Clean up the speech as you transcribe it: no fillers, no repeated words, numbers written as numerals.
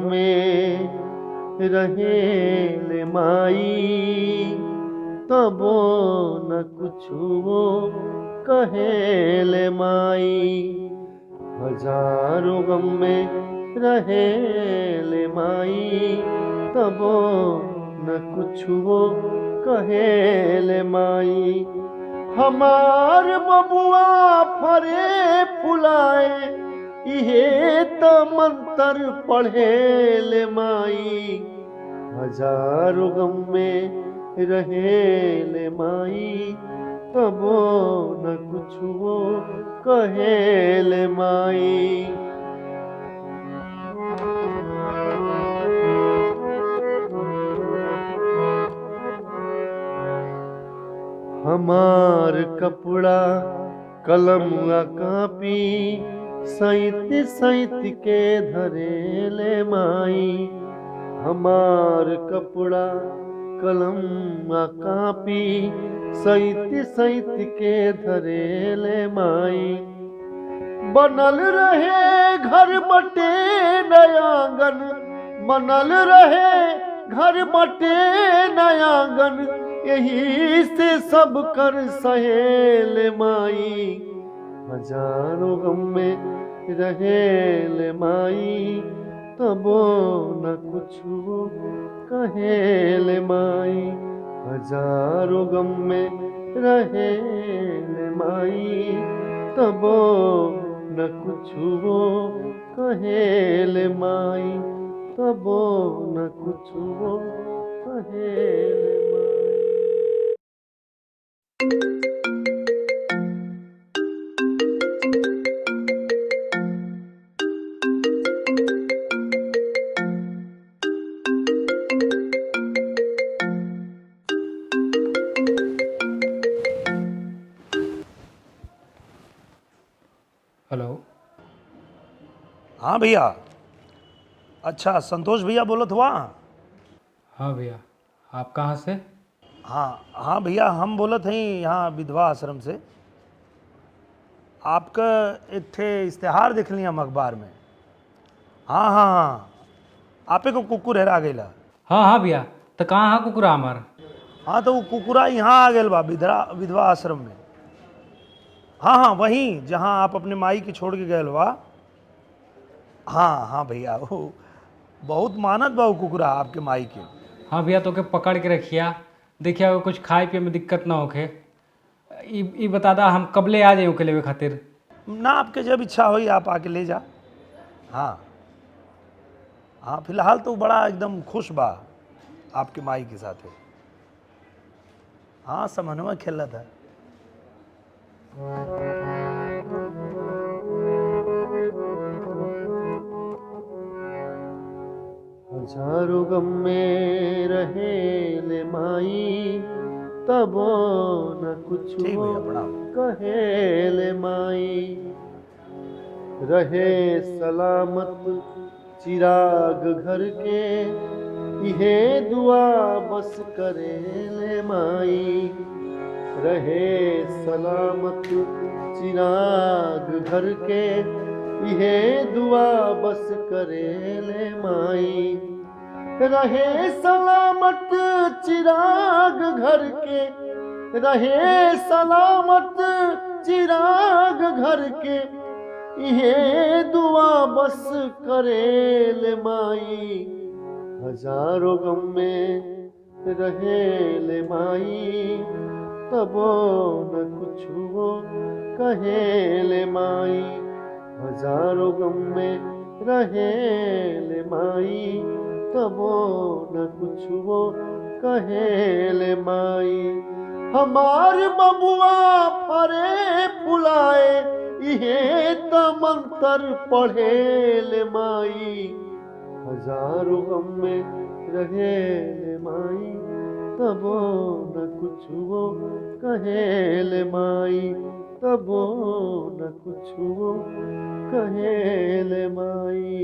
में रहेले माई, तबो न कुछो कहेले माई। हजारों गम में रहेले माई, तबो न कुछो कहेले माई। हमार बबुआ फरे फुलाए, इहे त मंत्र पढ़ेले माई। हजारों गम में रहेले माई, तबो न कुछो कहेले माई। हमार कपड़ा कलम आ कापी, सैत सैत के धरेले माई। हमार कपड़ा कलम आ कापी, सैत सैत के धरेले माई। बनल रहे घर बटे नयागन, बनल रहे घर बटे नयागन, यही से सब कर सहेल माई। हजारों गम में रहेल माई, तबो न कुछो कहेल माई। हजारों गम में रहेल माई, तबो न कुछो कहेल माई। तबो न कुछो कहेल माई। हेलो। हाँ भैया। अच्छा संतोष भैया बोलत हुआ? हाँ भैया, आप कहाँ से? हाँ भैया, हम बोलत हैं यहाँ विधवा आश्रम से। आपका एक ठे इश्तेहार देख लिया हम अखबार में। हाँ, आपे को कुकुर हेरा गई। हाँ हाँ भैया, तो कहाँ हाँ कुकुरा हमार? हाँ तो वो कुकुरा यहाँ आ गया बा विधवा आश्रम में। हाँ वहीं जहाँ आप अपने माई के छोड़ के गए बा। हाँ भैया, वो बहुत मानत बा वो कुकुरा आपके माई के। हाँ भैया, तो के पकड़ के रखिया, देखिया कुछ खाए पिए में दिक्कत ना होखे। ई बता दा हम कबले आ जाए के लेवे खातिर? ना, आपके जब इच्छा होई आप आके ले जा। हाँ फिलहाल तो बड़ा एकदम खुश बा आपके माई के साथ। हाँ समन्वय खेल था। हजारों गम में रहेले माई, तबो न कुछो कहेले माई। रहे सलामत चिराग घर के, इहे दुआ बस करेले माई। रहे सलामत चिराग घर के, इहे दुआ बस करेले माई। रहे सलामत चिराग घर के, रहे सलामत चिराग घर के, इहे दुआ बस करेले माई। हजारों गम में रहेले माई, तबो न कुछो कहेले माई। हजारों गम में रहेले माई, तबो न कुछो कहेले माई। हमार बबुआ फरे फुलाए, इहे त मंत्र पढ़ेले माई। हजारों गम में रहेले माई, तबो न कुछो कहेले माई। तबो न कुछो कहेले माई।